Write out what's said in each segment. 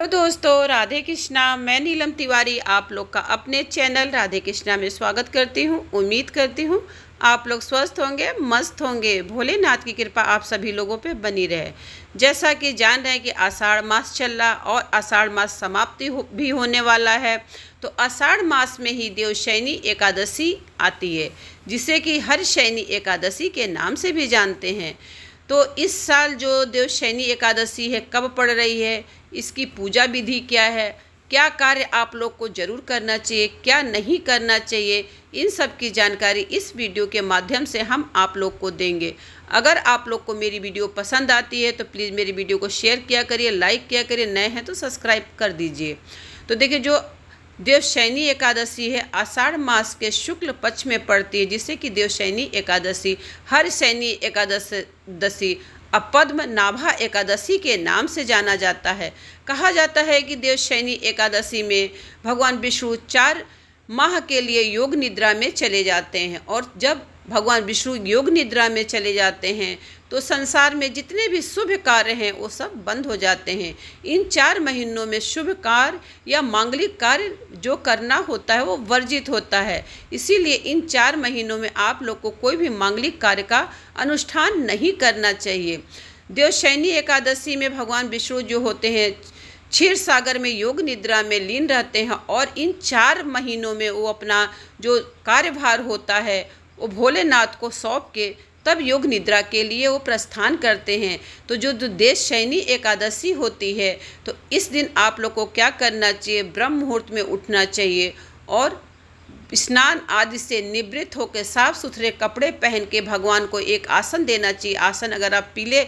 तो दोस्तों, राधे कृष्णा। मैं नीलम तिवारी आप लोग का अपने चैनल राधे कृष्णा में स्वागत करती हूँ। उम्मीद करती हूँ आप लोग स्वस्थ होंगे, मस्त होंगे। भोलेनाथ की कृपा आप सभी लोगों पे बनी रहे। जैसा कि जान रहे हैं कि आषाढ़ मास चल रहा और आषाढ़ मास समाप्ति भी होने वाला है। तो आषाढ़ मास में ही देवशयनी एकादशी आती है, जिसे कि हरशयनी एकादशी के नाम से भी जानते हैं। तो इस साल जो देवशयनी एकादशी है कब पड़ रही है, इसकी पूजा विधि क्या है, क्या कार्य आप लोग को जरूर करना चाहिए, क्या नहीं करना चाहिए, इन सब की जानकारी इस वीडियो के माध्यम से हम आप लोग को देंगे। अगर आप लोग को मेरी वीडियो पसंद आती है तो प्लीज़ मेरी वीडियो को शेयर किया करिए, लाइक किया करिए, नए हैं तो सब्सक्राइब कर दीजिए। तो देखिए, जो देवशयनी एकादशी है आषाढ़ मास के शुक्ल पक्ष में पड़ती है, जिसे कि देवशयनी एकादशी, हरशयनी एकादशी अपद्म नाभा एकादशी के नाम से जाना जाता है। कहा जाता है कि देवशयनी एकादशी में भगवान विष्णु 4 माह के लिए योग निद्रा में चले जाते हैं, और जब भगवान विष्णु योग निद्रा में चले जाते हैं तो संसार में जितने भी शुभ कार्य हैं वो सब बंद हो जाते हैं। इन 4 महीनों में शुभ कार्य या मांगलिक कार्य जो करना होता है वो वर्जित होता है। इसीलिए इन 4 महीनों में आप लोग को कोई भी मांगलिक कार्य का अनुष्ठान नहीं करना चाहिए। देवशयनी एकादशी में भगवान विष्णु जो होते हैं क्षीर सागर में योग निद्रा में लीन रहते हैं, और इन 4 महीनों में वो अपना जो कार्यभार होता है वो भोलेनाथ को सौंप के तब योग निद्रा के लिए वो प्रस्थान करते हैं। तो जो देवशयनी एकादशी होती है तो इस दिन आप लोग को क्या करना चाहिए, ब्रह्म मुहूर्त में उठना चाहिए और स्नान आदि से निवृत्त होकर साफ सुथरे कपड़े पहन के भगवान को एक आसन देना चाहिए। आसन अगर आप पीले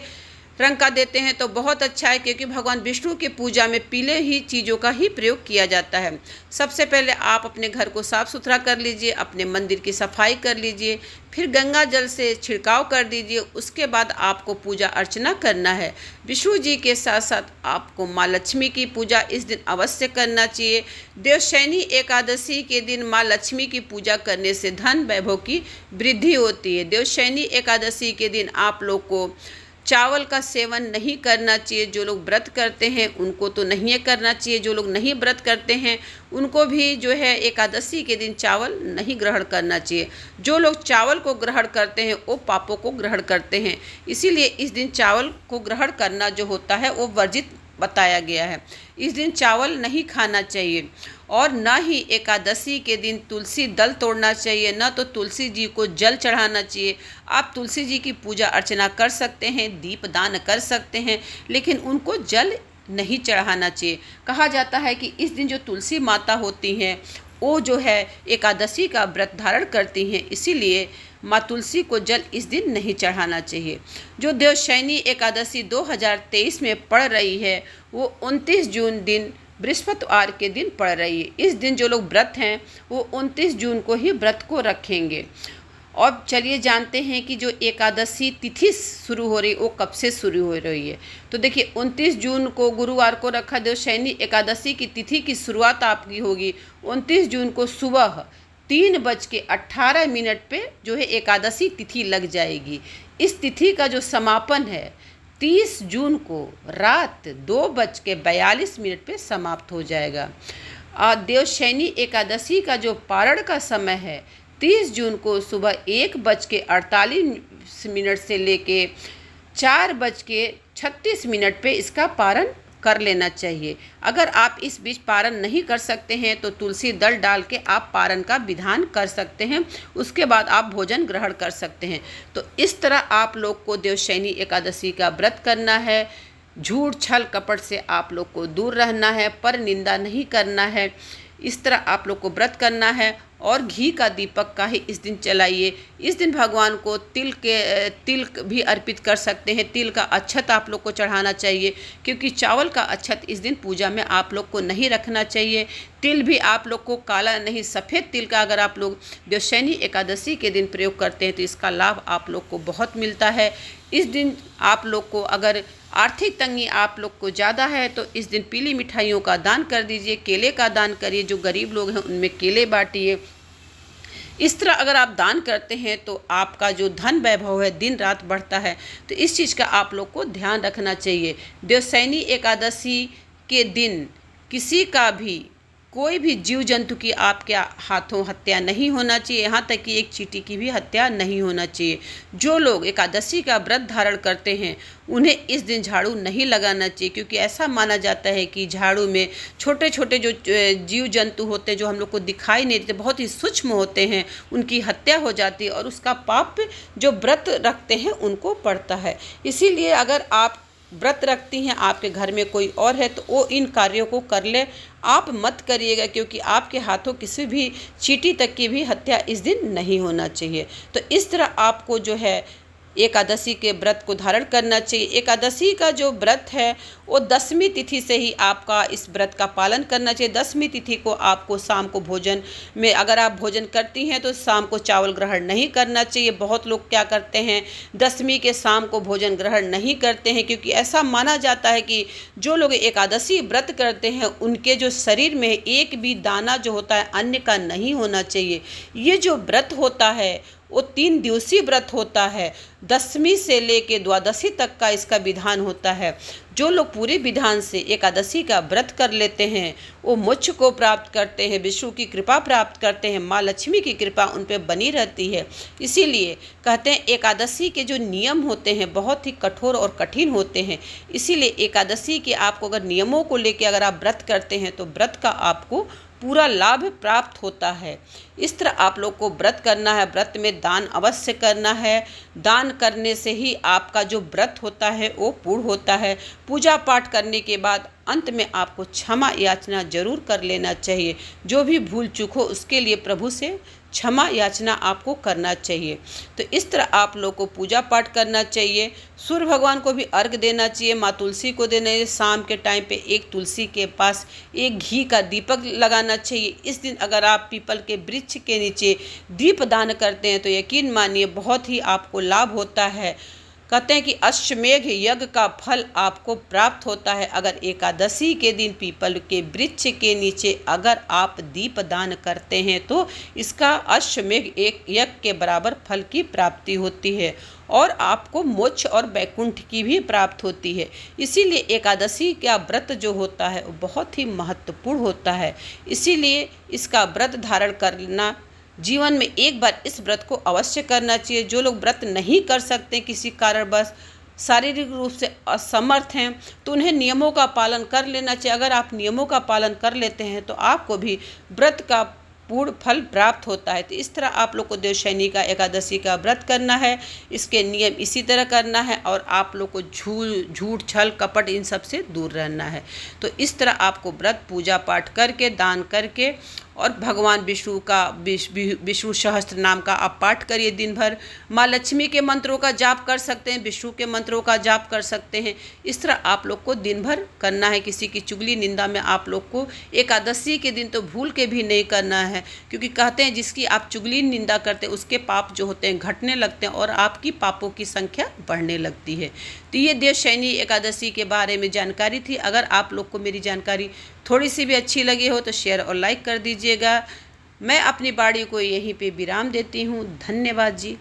रंग का देते हैं तो बहुत अच्छा है, क्योंकि भगवान विष्णु की पूजा में पीले ही चीज़ों का ही प्रयोग किया जाता है। सबसे पहले आप अपने घर को साफ़ सुथरा कर लीजिए, अपने मंदिर की सफाई कर लीजिए, फिर गंगा जल से छिड़काव कर दीजिए। उसके बाद आपको पूजा अर्चना करना है। विष्णु जी के साथ साथ आपको माँ लक्ष्मी की पूजा इस दिन अवश्य करना चाहिए। देवशयनी एकादशी के दिन माँ लक्ष्मी की पूजा करने से धन वैभव की वृद्धि होती है। देवशयनी एकादशी के दिन आप लोग को चावल का सेवन नहीं करना चाहिए। जो लोग व्रत करते हैं उनको तो नहीं करना चाहिए, जो लोग नहीं व्रत करते हैं उनको भी जो है एकादशी के दिन चावल नहीं ग्रहण करना चाहिए। जो लोग चावल को ग्रहण करते हैं वो पापों को ग्रहण करते हैं, इसीलिए इस दिन चावल को ग्रहण करना जो होता है वो वर्जित बताया गया है। इस दिन चावल नहीं खाना चाहिए, और न ही एकादशी के दिन तुलसी दल तोड़ना चाहिए, न तो तुलसी जी को जल चढ़ाना चाहिए। आप तुलसी जी की पूजा अर्चना कर सकते हैं, दीप दान कर सकते हैं, लेकिन उनको जल नहीं चढ़ाना चाहिए। कहा जाता है कि इस दिन जो तुलसी माता होती हैं वो जो है एकादशी का व्रत धारण करती हैं, इसीलिए माँ तुलसी को जल इस दिन नहीं चढ़ाना चाहिए। जो देवशयनी एकादशी 2023 में पड़ रही है वो 29 जून दिन बृहस्पतिवार के दिन पड़ रही है। इस दिन जो लोग व्रत हैं वो 29 जून को ही व्रत को रखेंगे। और चलिए जानते हैं कि जो एकादशी तिथि शुरू हो रही वो कब से शुरू हो रही है। तो देखिए, 29 जून को गुरुवार को रखा देवशयनी एकादशी की तिथि की शुरुआत आपकी होगी 29 जून को सुबह 3:18 पे जो है एकादशी तिथि लग जाएगी। इस तिथि का जो समापन है 30 जून को रात 2:42 पे समाप्त हो जाएगा। देवशयनी एकादशी का जो पारण का समय है 30 जून को सुबह 1:48 से लेके 4:36 पे इसका पारण कर लेना चाहिए। अगर आप इस बीच पारण नहीं कर सकते हैं तो तुलसी दल डाल के आप पारण का विधान कर सकते हैं, उसके बाद आप भोजन ग्रहण कर सकते हैं। तो इस तरह आप लोग को देवशयनी एकादशी का व्रत करना है। झूठ छल कपट से आप लोग को दूर रहना है, पर निंदा नहीं करना है। इस तरह आप लोग को व्रत करना है, और घी का दीपक का ही इस दिन चलाइए। इस दिन भगवान को तिल भी अर्पित कर सकते हैं। तिल का अक्षत आप लोग को चढ़ाना चाहिए, क्योंकि चावल का अक्षत इस दिन पूजा में आप लोग को नहीं रखना चाहिए। तिल भी आप लोग को काला नहीं, सफ़ेद तिल का अगर आप लोग देवशयनी एकादशी के दिन प्रयोग करते हैं तो इसका लाभ आप लोग को बहुत मिलता है। इस दिन आप लोग को अगर आर्थिक तंगी आप लोग को ज़्यादा है तो इस दिन पीली मिठाइयों का दान कर दीजिए, केले का दान करिए, जो गरीब लोग हैं उनमें केले बांटिए। इस तरह अगर आप दान करते हैं तो आपका जो धन वैभव है दिन रात बढ़ता है। तो इस चीज़ का आप लोग को ध्यान रखना चाहिए। देवशयनी एकादशी के दिन किसी का भी, कोई भी जीव जंतु की आपके हाथों हत्या नहीं होना चाहिए, यहाँ तक कि एक चींटी की भी हत्या नहीं होना चाहिए। जो लोग एकादशी का व्रत धारण करते हैं उन्हें इस दिन झाड़ू नहीं लगाना चाहिए, क्योंकि ऐसा माना जाता है कि झाड़ू में छोटे छोटे जो जीव जंतु होते हैं जो हम लोग को दिखाई नहीं देते, बहुत ही सूक्ष्म होते हैं, उनकी हत्या हो जाती है और उसका पाप जो व्रत रखते हैं उनको पड़ता है। इसीलिए अगर आप व्रत रखती हैं, आपके घर में कोई और है, तो वो इन कार्यों को कर ले, आप मत करिएगा, क्योंकि आपके हाथों किसी भी चींटी तक की भी हत्या इस दिन नहीं होना चाहिए। तो इस तरह आपको जो है एकादशी के व्रत को धारण करना चाहिए। एकादशी का जो व्रत है वो 10वीं तिथि से ही आपका इस व्रत का पालन करना चाहिए। 10वीं तिथि को आपको शाम को भोजन में, अगर आप भोजन करती हैं तो शाम को चावल ग्रहण नहीं करना चाहिए। बहुत लोग क्या करते हैं, 10वीं के शाम को भोजन ग्रहण नहीं करते हैं, क्योंकि ऐसा माना जाता है कि जो लोग एकादशी व्रत करते हैं उनके जो शरीर में एक भी दाना जो होता है अन्न का नहीं होना चाहिए। ये जो व्रत होता है वो 3 दिवसीय व्रत होता है। 10वीं से लेके द्वादशी तक का इसका विधान होता है। जो लोग पूरे विधान से एकादशी का व्रत कर लेते हैं वो मोक्ष को प्राप्त करते हैं, विष्णु की कृपा प्राप्त करते हैं, माँ लक्ष्मी की कृपा उन पर बनी रहती है। इसीलिए कहते हैं एकादशी के जो नियम होते हैं बहुत ही कठोर और कठिन होते हैं। इसीलिए एकादशी के आपको अगर नियमों को लेकर अगर आप व्रत करते हैं तो व्रत का आपको पूरा लाभ प्राप्त होता है। इस तरह आप लोग को व्रत करना है। व्रत में दान अवश्य करना है। दान करने से ही आपका जो व्रत होता है वो पूर्ण होता है। पूजा पाठ करने के बाद अंत में आपको क्षमा याचना जरूर कर लेना चाहिए। जो भी भूल चूक हो उसके लिए प्रभु से क्षमा याचना आपको करना चाहिए। तो इस तरह आप लोग को पूजा पाठ करना चाहिए। सूर्य भगवान को भी अर्घ देना चाहिए, माँ तुलसी को देना चाहिए। शाम के टाइम पे एक तुलसी के पास एक घी का दीपक लगाना चाहिए। इस दिन अगर आप पीपल के वृक्ष के नीचे दीप दान करते हैं तो यकीन मानिए बहुत ही आपको लाभ होता है। कहते हैं कि अश्वमेघ यज्ञ का फल आपको प्राप्त होता है अगर एकादशी के दिन पीपल के वृक्ष के नीचे अगर आप दीप दान करते हैं तो इसका अश्वमेघ एक यज्ञ के बराबर फल की प्राप्ति होती है और आपको मोक्ष और वैकुंठ की भी प्राप्त होती है। इसीलिए एकादशी का व्रत जो होता है वो बहुत ही महत्वपूर्ण होता है। इसीलिए इसका व्रत धारण करना, जीवन में एक बार इस व्रत को अवश्य करना चाहिए। जो लोग व्रत नहीं कर सकते, किसी कारणवश शारीरिक रूप से असमर्थ हैं, तो उन्हें नियमों का पालन कर लेना चाहिए। अगर आप नियमों का पालन कर लेते हैं तो आपको भी व्रत का पूर्ण फल प्राप्त होता है। तो इस तरह आप लोग को देवशयनी का एकादशी का व्रत करना है। इसके नियम इसी तरह करना है और आप लोग को झूठ छल कपट इन सब से दूर रहना है। तो इस तरह आपको व्रत पूजा पाठ करके, दान करके और भगवान विष्णु का विष्णु सहस्त्र नाम का आप पाठ करिए दिन भर। माँ लक्ष्मी के मंत्रों का जाप कर सकते हैं, विष्णु के मंत्रों का जाप कर सकते हैं। इस तरह आप लोग को दिन भर करना है। किसी की चुगली निंदा में आप लोग को एकादशी के दिन तो भूल के भी नहीं करना है, क्योंकि कहते हैं जिसकी आप चुगली निंदा करते हैं उसके पाप जो होते हैं घटने लगते हैं और आपकी पापों की संख्या बढ़ने लगती है। तो ये देवशयनी एकादशी के बारे में जानकारी थी। अगर आप लोग को मेरी जानकारी थोड़ी सी भी अच्छी लगी हो तो शेयर और लाइक कर दीजिएगा। मैं अपनी वाणी को यहीं पे विराम देती हूँ। धन्यवाद जी।